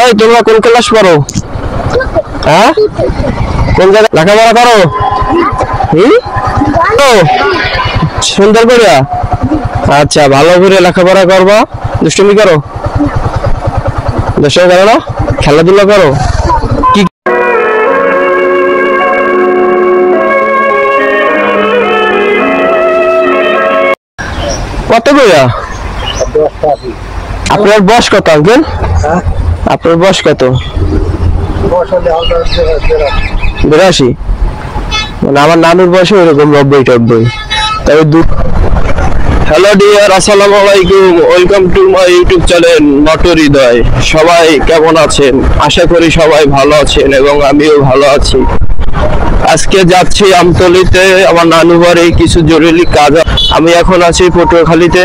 এই তোমরা কোন ক্লাস পড়ো? হ্যাঁ, কোন জায়গায় লেখাপড়া করো? সুন্দর করে। আচ্ছা, ভালো করে লেখাপড়া করবা, দুষ্টুমি করো? দুষ্টুমি করো না, খেলাধুলা করো? কি কত কইয়া? আপনার বয়স কত আঙ্কেল? আপনার বয়স কত? 82। মানে আমার নানুর বয়সে ওইরকম 90-90। তবে হ্যালো ডিয়ার, আসসালামু আলাইকুম, welcome to my YouTube channel নটর হৃদয়। সবাই কেমন আছেন? আশা করি সবাই ভালো আছেন এবং আমিও ভালো আছি। আজকে যাচ্ছি আমতলীতে আমার নানু বাড়ি, কিছু জরুরি কাজ। আমি এখন আছি পটুয়াখালীতে,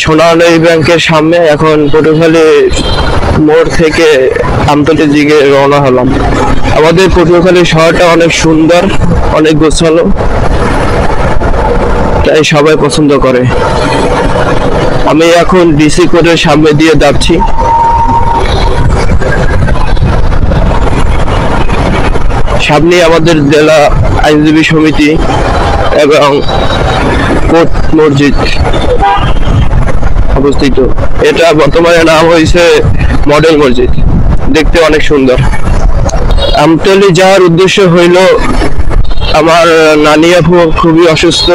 সোনালী ব্যাংকের সামনে। এখন পটুয়াখালী মোড় থেকে আমতলীর দিকে রওনা হলাম। আমাদের পটুয়াখালী শহরটা অনেক সুন্দর, অনেক গোছালো, তাই সবাই পছন্দ করে। আমি এখন ডিসি কোডের সামনে দিয়ে যাচ্ছি। সামনে আমাদের জেলা আইনজীবী সমিতি এবং কোর্ট মসজিদ অবস্থিত। এটা বর্তমানে নাম হয়েছে মডেল মসজিদ, দেখতে অনেক সুন্দর। আমতলী যাওয়ার উদ্দেশ্য হইল, আমার নানি আপু খুবই অসুস্থ,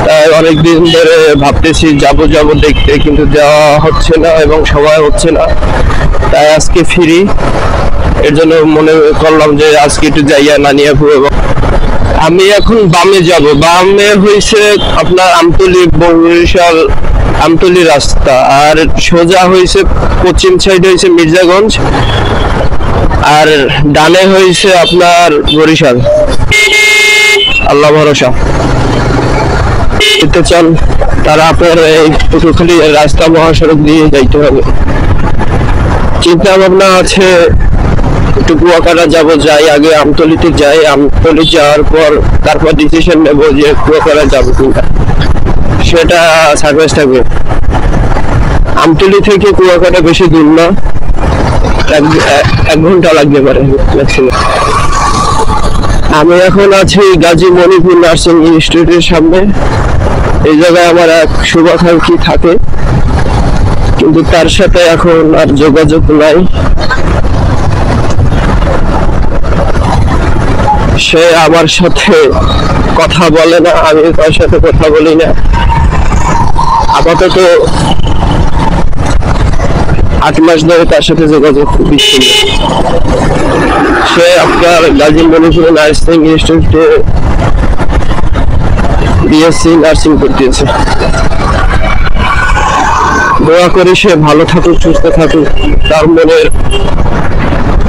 তাই অনেকদিন ধরে ভাবতেছি যাব দেখতে, কিন্তু যাওয়া হচ্ছে না এবং সময় হচ্ছে না। তাই আজকে ফিরি, এর জন্য মনে করলাম যে আজকে একটু যাইয়া নানি আপু। এবং আমি এখন বামে যাব। বামে হয়েছে আপনার আমতলী বরিশাল আমতলী রাস্তা, আর সোজা হয়েছে পশ্চিম সাইড হয়েছে মির্জাগঞ্জ, আর ডানে হয়েছে আপনার বরিশাল। আল্লাহ ভরসা। যেতে চান তারা আপনার এই পটুয়াখালী রাস্তা মহাসড়ক দিয়ে যাইতে হবে। চিন্তা ভাবনা আছে একটু কুয়াকাটা যাবো, যাই আগে আমতলীতে যাই, আমতলী যাওয়ার পর তারপর ডিসিশন নেবো যে কুয়াকাটা যাবো কিনা, সেটা সার্ভিস থাকবে। আমতলী থেকে কুয়াকাটা বেশি দূর না, 1 ঘন্টা লাগতে পারে ম্যাক্সিমাম। আমি এখন আছি গাজী মণিপুর নার্সিং ইনস্টিটিউটের সামনে। এই জায়গায় আমার এক শুভাকাঙ্ক্ষী থাকে, কিন্তু তার সাথে এখন আর যোগাযোগ নাই। সে আমার সাথে কথা বলে না, আমি তার সাথে কথা বলি না। আপাতত 8 মাস ধরে তার সাথে যোগাযোগ বিচ্ছিন্ন। সে আপনার গাজী মণিপুর নার্সিং ইনস্টিটিউটে বিএসসি নার্সিং করতেছে। দোয়া করি সে ভালো থাকুক, সুস্থ থাকুক, তার মনের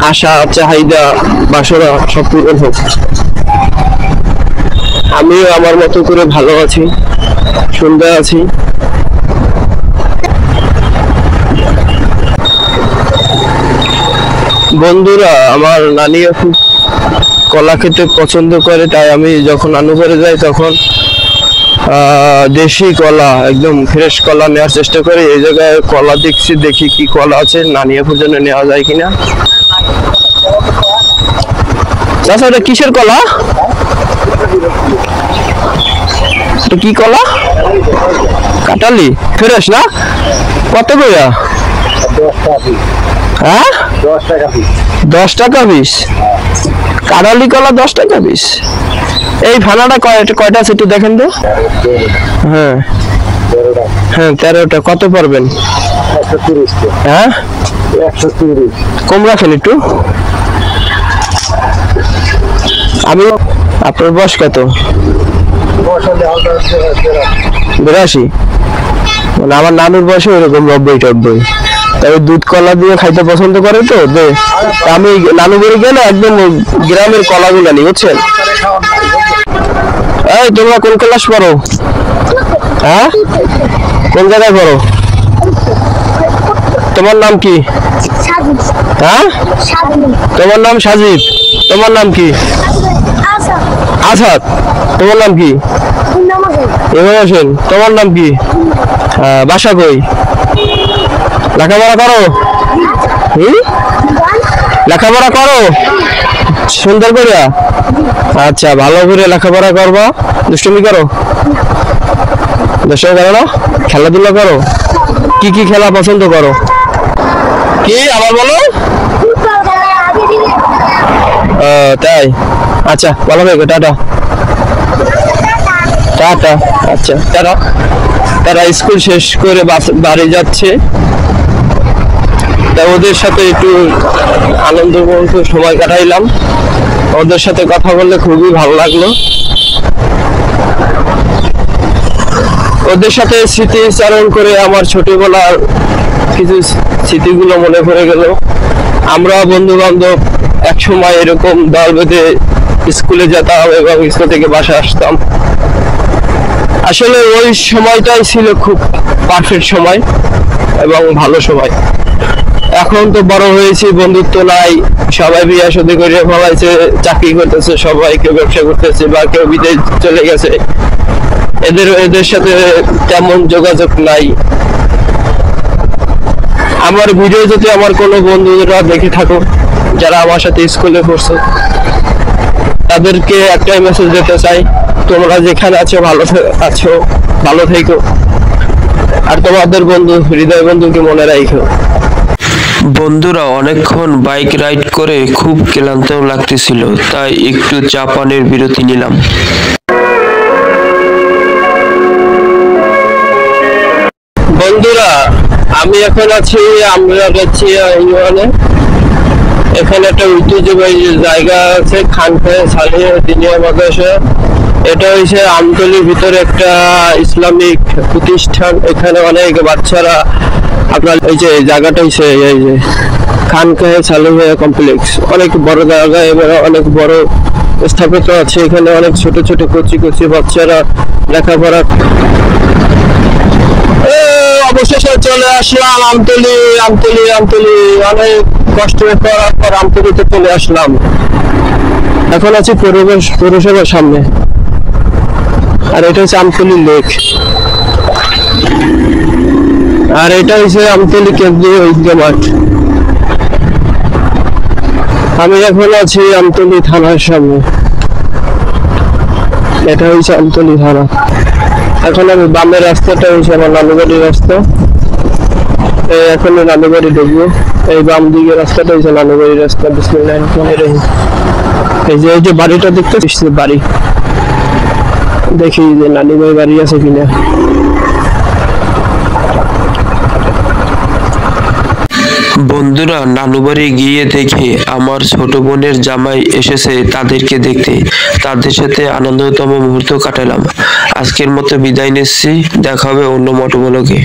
আশা, চাহিদা, বাসনা সব পূরণ হোক। আমিও আমার মতো করে ভালো আছি, সুন্দর আছি। বন্ধুরা, আমার নানি খুব কলা খেতে পছন্দ করে, তাই আমি যখন নানু ঘরে যাই তখন দেশি কলা, একদম ফ্রেশ কলা নেওয়ার চেষ্টা করি। এই জায়গায় কলা দেখি কি কলা আছে, নানি আপুর জন্য নেওয়া যায় কিনা। আচ্ছা, এটা কিসের কলা? কি কলা? কাটালি, ফ্রেশ না? কত কইয়া? 10 টাকা পিস। কাটালি কলা 10 টাকা পিস। এই ফানাটা কয়টা আছে একটু দেখেন তো। হ্যাঁ হ্যাঁ, 13টা। কত পারবেন? 130। হ্যাঁ, 130 কম রাখেন একটু। আমি আপনার বয়স কত? 82। মানে আমার নানুর বয়সে ওইরকম 90-90। তবে দুধ কলা দিয়ে খাইতে পছন্দ করে, তো আমি নানু বাড়ি গেলে একদম গ্রামের কলাগুলো নিই, বুঝছেন? এই তোমরা কোন ক্লাস পড়ো? হ্যাঁ, কোন জায়গায় পড়ো? তোমার নাম কি? হ্যাঁ, তোমার নাম সাজিদ। তোমার নাম কি? আসাদ। তোমার নাম কি? ইমাম হোসেন। তোমার নাম কি? বাসা কই? লেখাপড়া করো? লেখাপড়া করো সুন্দর করে? আচ্ছা, ভালো করে লেখাপড়া করবা, দুষ্টুমি করো? দুষ্টুমি করো না? খেলাধুলা করো? কি কি খেলা পছন্দ করো? কি আবার বলো? তাই? আচ্ছা, ভালো থাকো, টাটা। টাটা। আচ্ছা, তারা তারা স্কুল শেষ করে বাড়ি যাচ্ছে, তা ওদের সাথে একটু আনন্দময় সময় কাটাইলাম। ওদের সাথে কথা বললে খুবই ভালো লাগলো। ওদের সাথে স্মৃতিচারণ করে আমার ছোটবেলার কিছু স্মৃতিগুলো মনে পড়ে গেল। আমরা বন্ধু বান্ধব এক সময় এরকম দল বেঁধে স্কুলে যেতাম এবং স্কুল থেকে বাসা আসতাম। আসলে ওই সময়টাই ছিল খুব পারফেক্ট সময় এবং ভালো সময়। এখন তো বড় হয়েছি, বন্ধুত্ব নাই, সবাই বিয়ে শাদী করে ফেলাইছে, চাকরি করতেছে, সবাই কেউ ব্যবসা করতেছে বা কেউ বিদেশ চলে গেছে। এদের সাথে তেমন যোগাযোগ নাই। আমার ভিডিও যদি আমার কোনো বন্ধুরা দেখে থাকো যারা আমার সাথে স্কুলে পড়ছে, তাদেরকে একটাই মেসেজ দিতে চাই, তোমরা যেখানে আছো ভালো থেকো, আর তোমাদের বন্ধু হৃদয় বন্ধুকে মনে রাখো। বন্ধুরা, অনেকক্ষণ বাইক রাইড করে খুব ক্লান্ত লাগতেছিল, তাই একটু চা পানের বিরতি নিলাম। বন্ধুরা, আমি এখন আছি ইউনিয়নে। এখানে একটা ঐতিহ্যবাহী জায়গা আছে, খানখানে সালিয়া দিনিয়া মাদ্রাসা। এটা হচ্ছে আমতলির ভিতরে একটা ইসলামিক প্রতিষ্ঠান। এখানে অনেক বাচ্চারা, আপনার এই যে জায়গাটা হচ্ছে এই যে খানকাহে সালিয়া কমপ্লেক্স, অনেক বড় জায়গা এবং অনেক বড় স্থাপিত আছে। এখানে অনেক ছোট ছোট কচি কচি বাচ্চারা লেখাপড়া। অবশেষে চলে আসলাম আমতলি। অনেক কষ্ট করার পর আমতলিতে চলে আসলাম। এখন আছি পৌরসভার সামনে, আর এটা হচ্ছে আমতলি লেক, আর এটা হচ্ছে আমতলি কেন্দ্রীয় ঈদগাহ মাঠ। আমি এখন আছি আমতলি থানার সামনে। এটা হচ্ছে আমতলি থানা। এখন আমি বামের রাস্তাটা হচ্ছে আমার নানুবাড়ির রাস্তা। এখন নানুবাড়ি ঢুকবো। এই বাম দিকের রাস্তাটা হচ্ছে নানুবাড়ির রাস্তা। বিসমিল্লাহির রহমানির রহিম। এই যে বাড়িটা দেখতে বাড়ি, দেখি যে নানুবাড়ি বাড়ি আছে কিনা। বন্ধুরা, নানুবাড়ি গিয়ে দেখে আমার ছোট বোনের জামাই এসেছে তাদেরকে দেখতে। তাদের সাথে আনন্দতম মুহূর্ত কাটালাম। আজকের মতো বিদায় নিচ্ছি, দেখা হবে অন্য মোটো ব্লগে।